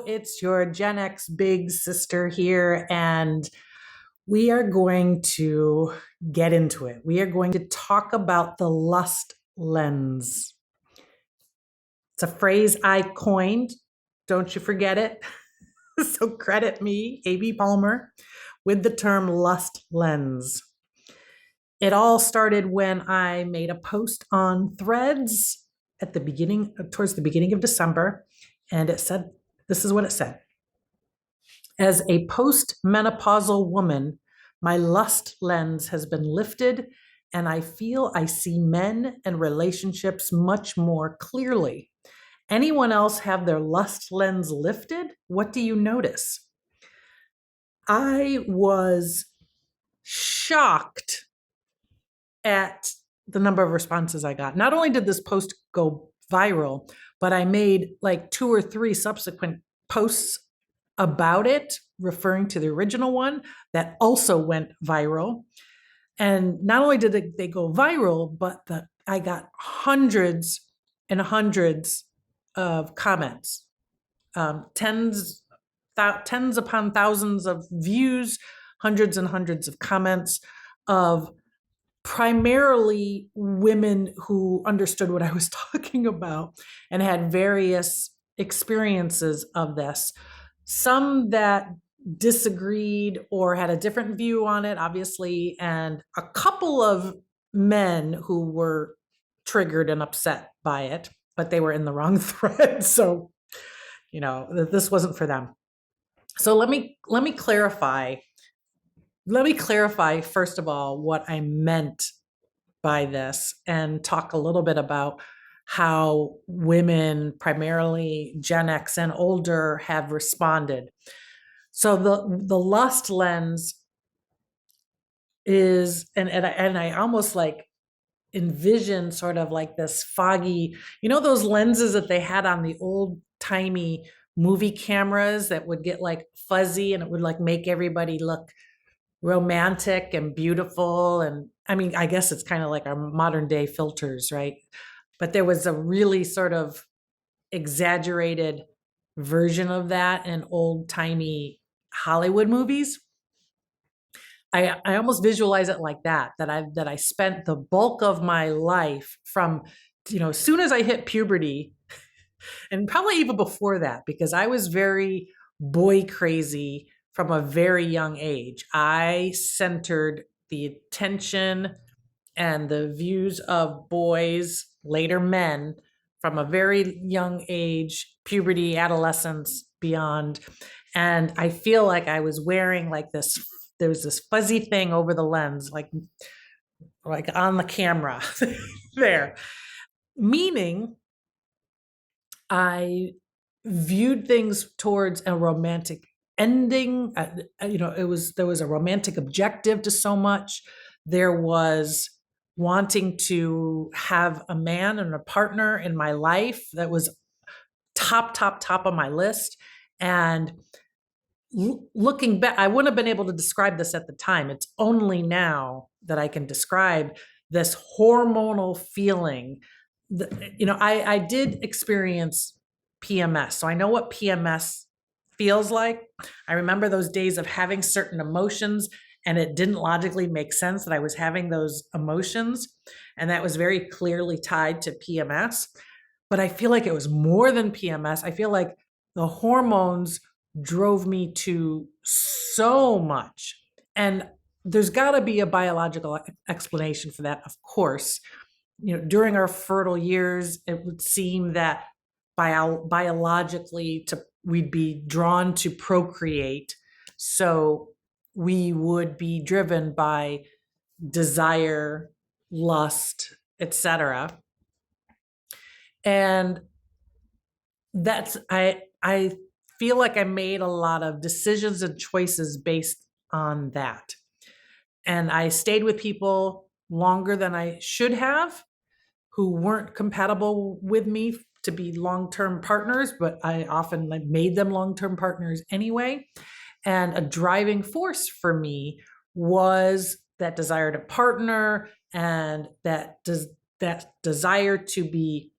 it's your Gen X Big Sister here, and we are going to get into it. We are going to talk about the lust lens. It's a phrase I coined. Don't you forget it. So credit me, A.B. Palmer, with the term lust lens. It all started when I made a post on Threads at the beginning, towards the beginning of December, and it said, this is what it said. As a postmenopausal woman, my lust lens has been lifted, and I feel I see men and relationships much more clearly. Anyone else have their lust lens lifted? What do you notice? I was shocked at the number of responses I got. Not only did this post go viral, but I made like 2 or 3 subsequent posts about it, referring to the original one that also went viral. And not only did they go viral, but I got hundreds and hundreds of comments, tens upon thousands of views, hundreds and hundreds of comments of primarily women who understood what I was talking about and had various experiences of this. Some that disagreed or had a different view on it, obviously, and a couple of men who were triggered and upset by it, but they were in the wrong thread. So, this wasn't for them. So let me clarify. Let me clarify, first of all, what I meant by this and talk a little bit about how women, primarily Gen X and older, have responded. So the lust lens is, and I almost like envision sort of like this foggy, those lenses that they had on the old timey movie cameras that would get like fuzzy and it would like make everybody look romantic and beautiful. And I mean, I guess it's kind of like our modern day filters, right? But there was a really sort of exaggerated version of that in old timey Hollywood movies. I almost visualize it like that I spent the bulk of my life from, as soon as I hit puberty, and probably even before that, because I was very boy crazy from a very young age. I centered the attention and the views of boys, later men, from a very young age, puberty, adolescence, beyond. And I feel like I was wearing like this, there was this fuzzy thing over the lens, like on the camera there, meaning I viewed things towards a romantic ending. There was a romantic objective to so much. There was wanting to have a man and a partner in my life that was top of my list. And looking back, I wouldn't have been able to describe this at the time. It's only now that I can describe this hormonal feeling. I did experience PMS, so I know what PMS feels like. I remember those days of having certain emotions and it didn't logically make sense that I was having those emotions. And that was very clearly tied to PMS. But I feel like it was more than PMS. I feel like the hormones drove me to so much. And there's got to be a biological explanation for that, of course. During our fertile years, it would seem that biologically we'd be drawn to procreate. So we would be driven by desire, lust, etc. And I feel like I made a lot of decisions and choices based on that. And I stayed with people longer than I should have, who weren't compatible with me to be long-term partners, but I often made them long-term partners anyway. And a driving force for me was that desire to partner and that desire to be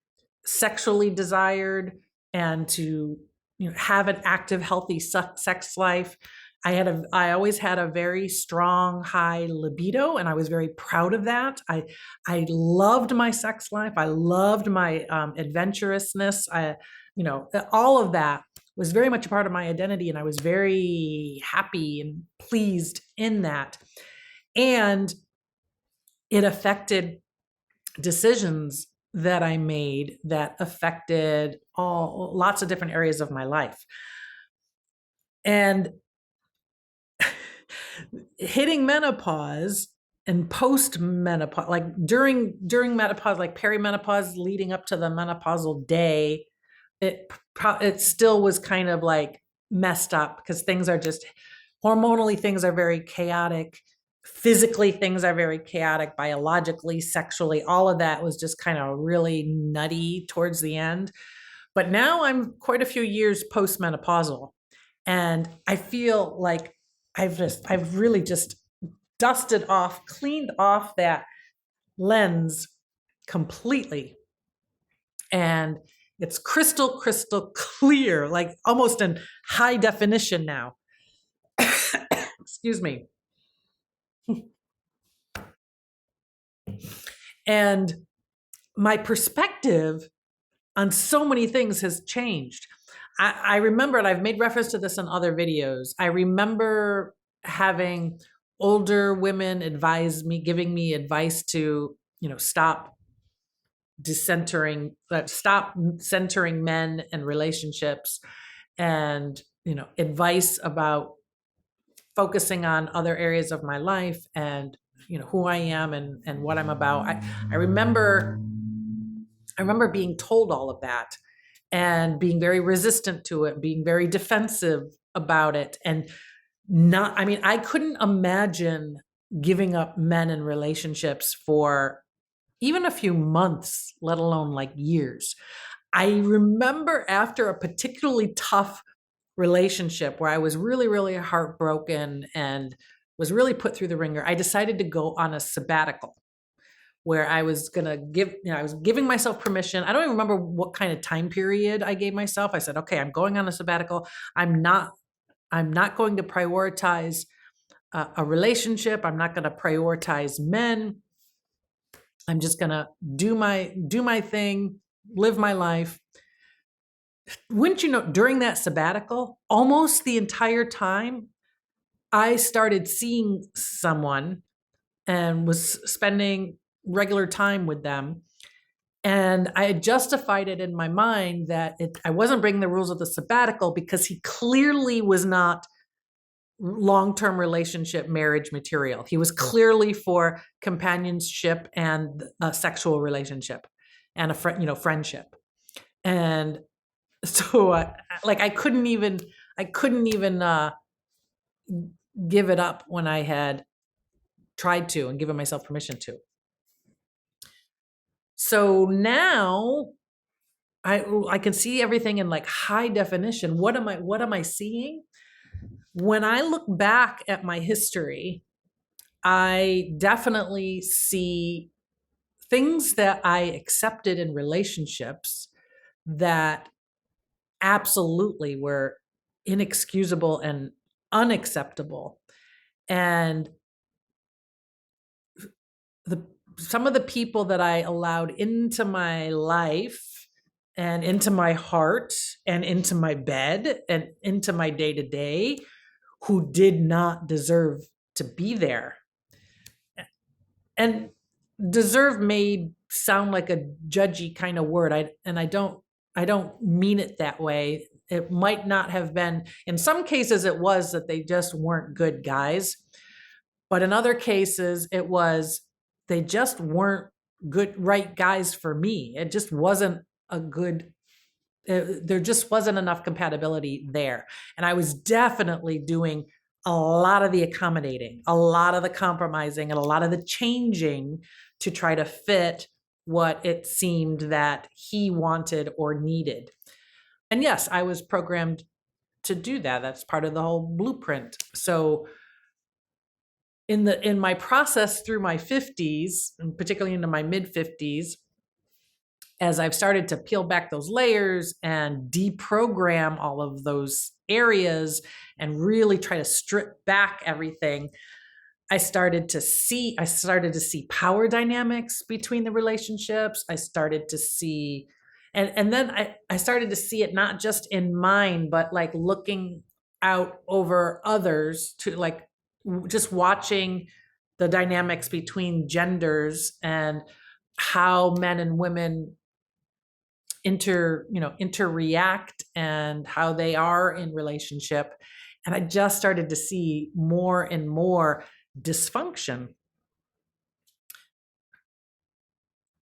sexually desired and to have an active, healthy sex life. I always had a very strong, high libido, and I was very proud of that. I loved my sex life. I loved my adventurousness. All of that was very much a part of my identity, and I was very happy and pleased in that. And it affected decisions that I made that affected lots of different areas of my life. And hitting menopause and post menopause, like during menopause, like perimenopause leading up to the menopausal day, it still was kind of like messed up because things are just hormonally, things are very chaotic. Physically, things are very chaotic, biologically, sexually, all of that was just kind of really nutty towards the end. But now I'm quite a few years postmenopausal, and I feel like I've really just dusted off, cleaned off that lens completely. And it's crystal clear, like almost in high definition now. Excuse me. And my perspective on so many things has changed. I remember, and I've made reference to this in other videos, I remember having older women advise me, giving me advice to, stop centering men and relationships, and, advice about focusing on other areas of my life and, who I am and what I'm about. I remember being told all of that and being very resistant to it, being very defensive about it. And I couldn't imagine giving up men and relationships for even a few months, let alone like years. I remember after a particularly tough relationship where I was really, really heartbroken and was really put through the ringer, I decided to go on a sabbatical where I was going to I was giving myself permission. I don't even remember what kind of time period I gave myself. I said, okay, I'm going on a sabbatical. I'm not going to prioritize a relationship. I'm not going to prioritize men. I'm just going to do my thing, live my life. Wouldn't you know, during that sabbatical, almost the entire time, I started seeing someone and was spending regular time with them. And I had justified it in my mind that I wasn't breaking the rules of the sabbatical because he clearly was not long-term relationship marriage material. He was clearly for companionship and a sexual relationship and friendship. And so I couldn't even give it up when I had tried to and given myself permission to. So now I can see everything in like high definition. What am I seeing? When I look back at my history, I definitely see things that I accepted in relationships that absolutely were inexcusable and unacceptable. And some of the people that I allowed into my life and into my heart and into my bed and into my day-to-day who did not deserve to be there. And deserve may sound like a judgy kind of word. I don't mean it that way. It might not have been, in some cases it was that they just weren't good guys. But in other cases it was, they just weren't right guys for me. It just wasn't there just wasn't enough compatibility there. And I was definitely doing a lot of the accommodating, a lot of the compromising, and a lot of the changing to try to fit what it seemed that he wanted or needed. And yes, I was programmed to do that. That's part of the whole blueprint. So in my process through my 50s, and particularly into my mid 50s, as I've started to peel back those layers and deprogram all of those areas and really try to strip back everything, I started to see power dynamics between the relationships. I started to see, and then I started to see it not just in mine, but like looking out over others, to like just watching the dynamics between genders and how men and women interreact and how they are in relationship. And I just started to see more and more dysfunction.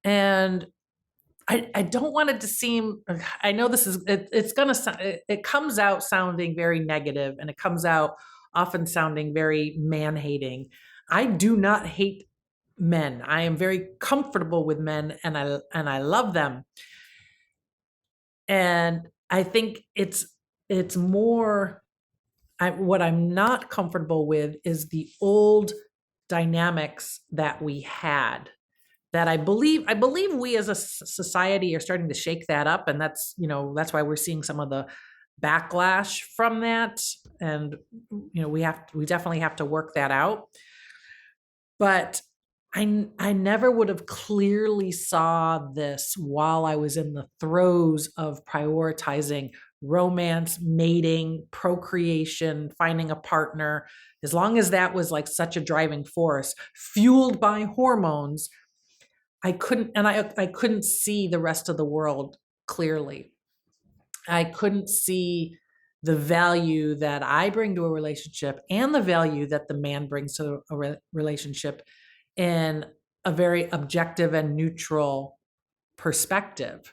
And I don't want it to seem, I know this is, it's going to, it comes out sounding very negative, and it comes out often sounding very man hating. I do not hate men. I am very comfortable with men, and I love them. And I think it's more, what I'm not comfortable with is the old dynamics that we had, that I believe we as a society are starting to shake that up. And that's why we're seeing some of the backlash from that. And we definitely have to work that out. But I never would have clearly saw this while I was in the throes of prioritizing romance, mating, procreation, finding a partner. As long as that was like such a driving force, fueled by hormones, I couldn't see the rest of the world clearly. I couldn't see the value that I bring to a relationship and the value that the man brings to a relationship in a very objective and neutral perspective.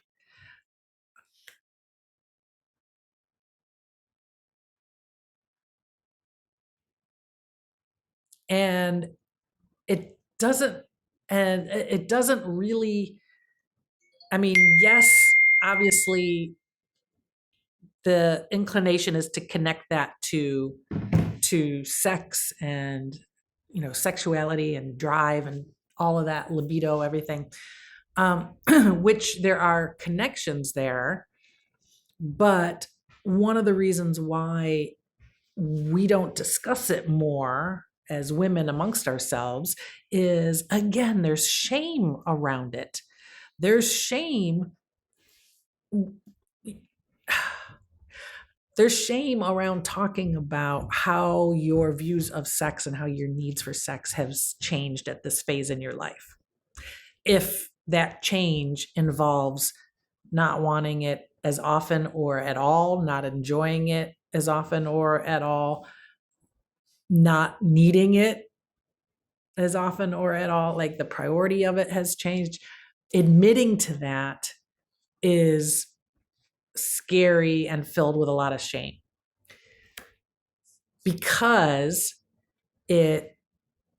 And it doesn't, it doesn't really, I mean, yes, obviously the inclination is to connect that to sex and sexuality and drive and all of that, libido, everything, which there are connections there. But one of the reasons why we don't discuss it more as women amongst ourselves is, again, there's shame around it. There's shame. There's shame around talking about how your views of sex and how your needs for sex has changed at this phase in your life. If that change involves not wanting it as often or at all, not enjoying it as often or at all, not needing it as often or at all, like the priority of it has changed, admitting to that is scary and filled with a lot of shame, because it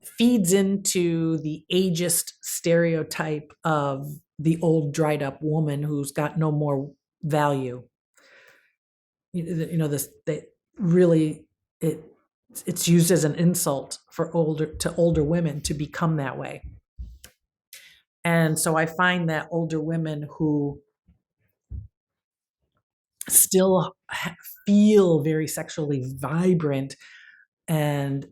feeds into the ageist stereotype of the old dried up woman who's got no more value. This, they really, it's used as an insult for older women to become that way. And so I find that older women who still feel very sexually vibrant and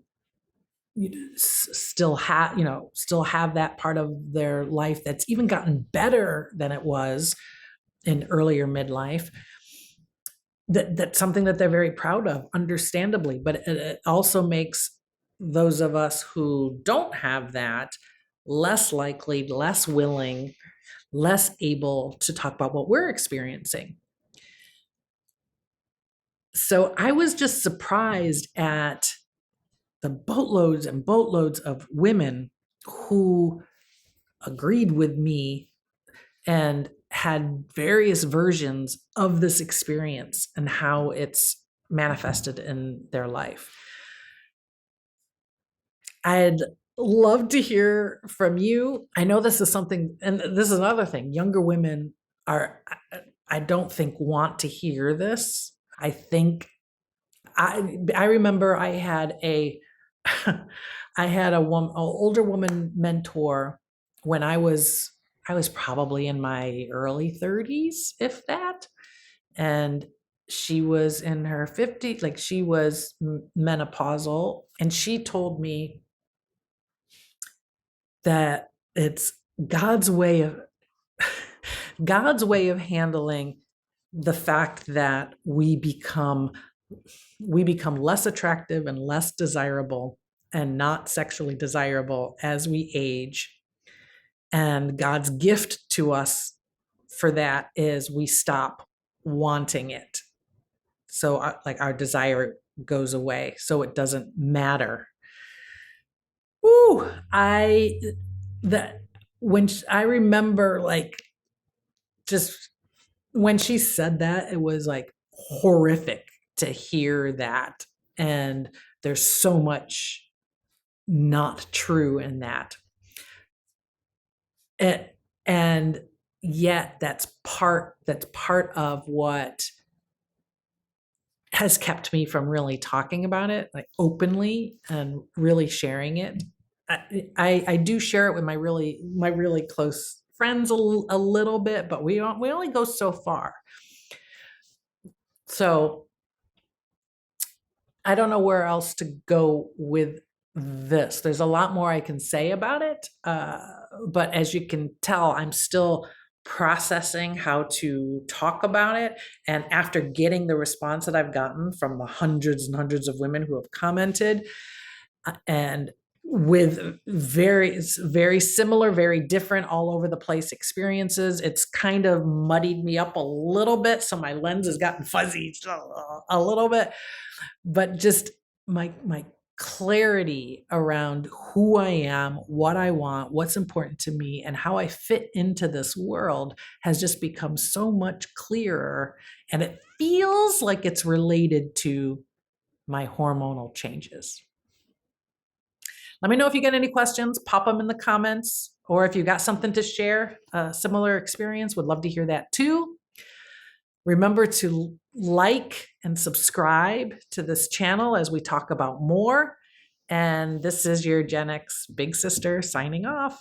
still have that part of their life that's even gotten better than it was in earlier midlife, that's something that they're very proud of, understandably. But it also makes those of us who don't have that less likely, less willing, less able to talk about what we're experiencing. So I was just surprised at the boatloads and boatloads of women who agreed with me and had various versions of this experience and how it's manifested in their life. I'd love to hear from you. I know this is something, and this is another thing, younger women I don't think want to hear this. I think I remember I had a I had an older woman mentor when I was I was probably in my early 30s, if that. And she was in her 50s, like she was menopausal. And she told me that it's God's way of God's way of handling the fact that we become less attractive and less desirable and not sexually desirable as we age. And God's gift to us for that is we stop wanting it. So our desire goes away. So it doesn't matter. Ooh, that when I remember, like, just when she said that, it was like horrific to hear that. And there's so much not true in that. And yet that's part of what has kept me from really talking about it, like, openly and really sharing it. I do share it with my really close friends a little bit, but we only go so far. So I don't know where else to go with this. There's a lot more I can say about it, but as you can tell, I'm still processing how to talk about it. And after getting the response that I've gotten from the hundreds and hundreds of women who have commented, and with very similar, very different, all over the place experiences, it's kind of muddied me up a little bit. So my lens has gotten fuzzy a little bit, but just my clarity around who I am, what I want, what's important to me, and how I fit into this world has just become so much clearer. And it feels like it's related to my hormonal changes. Let me know if you get any questions, pop them in the comments, or if you got something to share, a similar experience, would love to hear that too. Remember to like and subscribe to this channel as we talk about more. And this is your GenX Big Sister signing off.